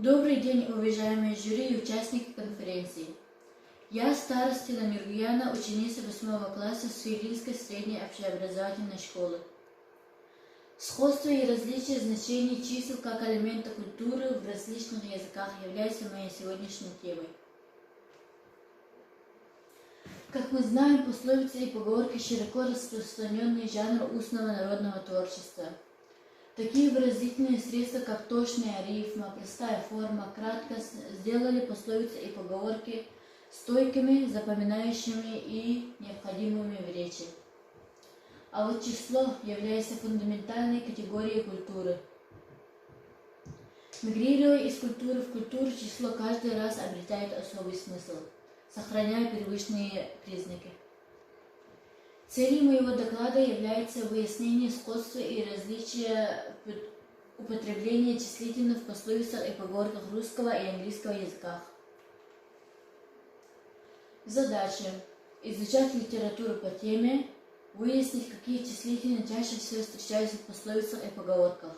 Добрый день, уважаемые жюри и участники конференции. Я Старостина Нургияна, ученица 8 класса Суилинской средней общеобразовательной школы. Сходство и различие значений чисел как элемента культуры в различных языках является моей сегодняшней темой. Как мы знаем, пословицы и поговорки широко распространенный жанр устного народного творчества. Такие выразительные средства, как точная рифма, простая форма, краткость, сделали пословицы и поговорки стойкими, запоминающими и необходимыми в речи. А вот число является фундаментальной категорией культуры. Мигрируя из культуры в культуру, число каждый раз обретает особый смысл, сохраняя первичные признаки. Целью моего доклада является выяснение сходства и различия употребления числительных в пословицах и поговорках русского и английского языках. Задача – изучать литературу по теме, выяснить, какие числительные чаще всего встречаются в пословицах и поговорках,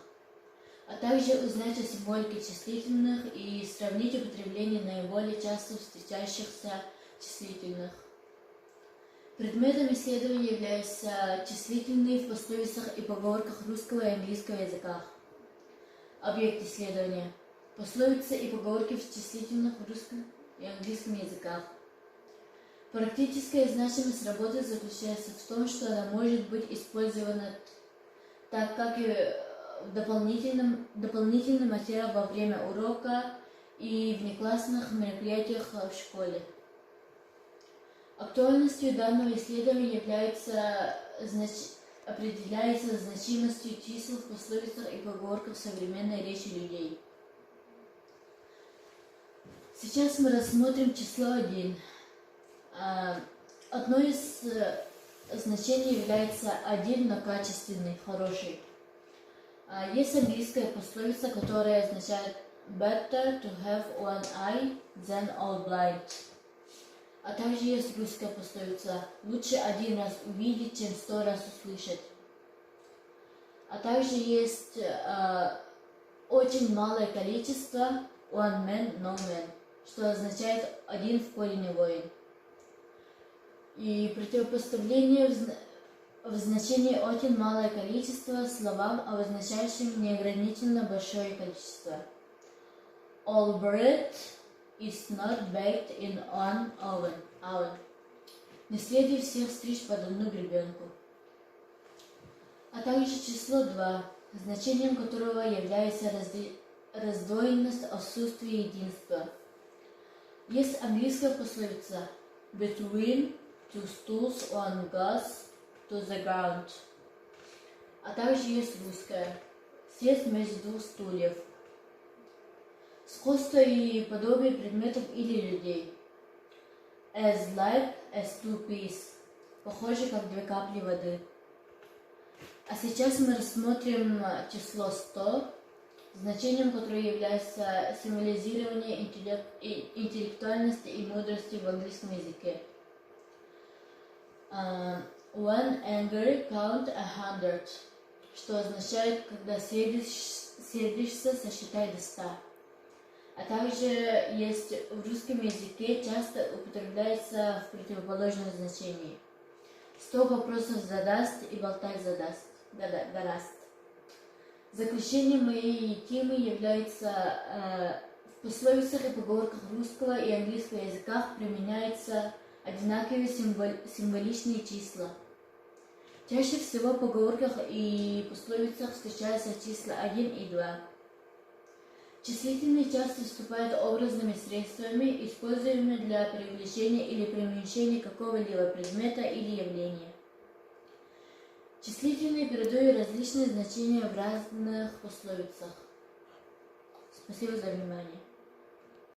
а также узнать о символике числительных и сравнить употребление наиболее часто встречающихся числительных. Предметом исследования являются числительные в пословицах и поговорках русского и английского языках. Объект исследования – пословицы и поговорки в числительных в русском и английском языках. Практическая значимость работы заключается в том, что она может быть использована так как и дополнительный материал во время урока и внеклассных мероприятиях в школе. Актуальностью данного исследования определяется значимостью чисел в пословицах и поговорках современной речи людей. Сейчас мы рассмотрим число 1. Одно из значений является 1, но качественный, хороший. Есть английская пословица, которая означает better to have one eye than all blind. А также есть русская пословица «Лучше один раз увидеть, чем 100 раз услышать». А также есть очень малое количество «one man, no man», что означает «один в поле не воин». И противопоставление в значении «очень малое количество» словам, обозначающим неограниченно большое количество. All bread is not baked in one oven. Не следует всех стричь под одну гребенку. А также число 2, значением которого является раздвоенность, отсутствие единства. Есть английская пословица between two stools one goes to the ground. А также есть русская сесть между двух стульев. Сходство и подобие предметов или людей. As like as two peas. Похоже, как 2 капли воды. А сейчас мы рассмотрим число 100, значением которого является символизирование интеллектуальности и мудрости в английском языке. When angry, count 100, что означает, когда сердишься, сосчитай до 100. А также есть в русском языке часто употребляется в противоположном значении. 100 вопросов задаст и болтать гораст. Заключением моей темы является в пословицах и поговорках русского и английского языках применяются одинаковые символичные числа. Чаще всего в поговорках и пословицах встречаются числа 1 и 2. Числительные часто выступают образными средствами, используемыми для привлечения или преуменьшения какого-либо предмета или явления. Числительные передают различные значения в разных пословицах. Спасибо за внимание.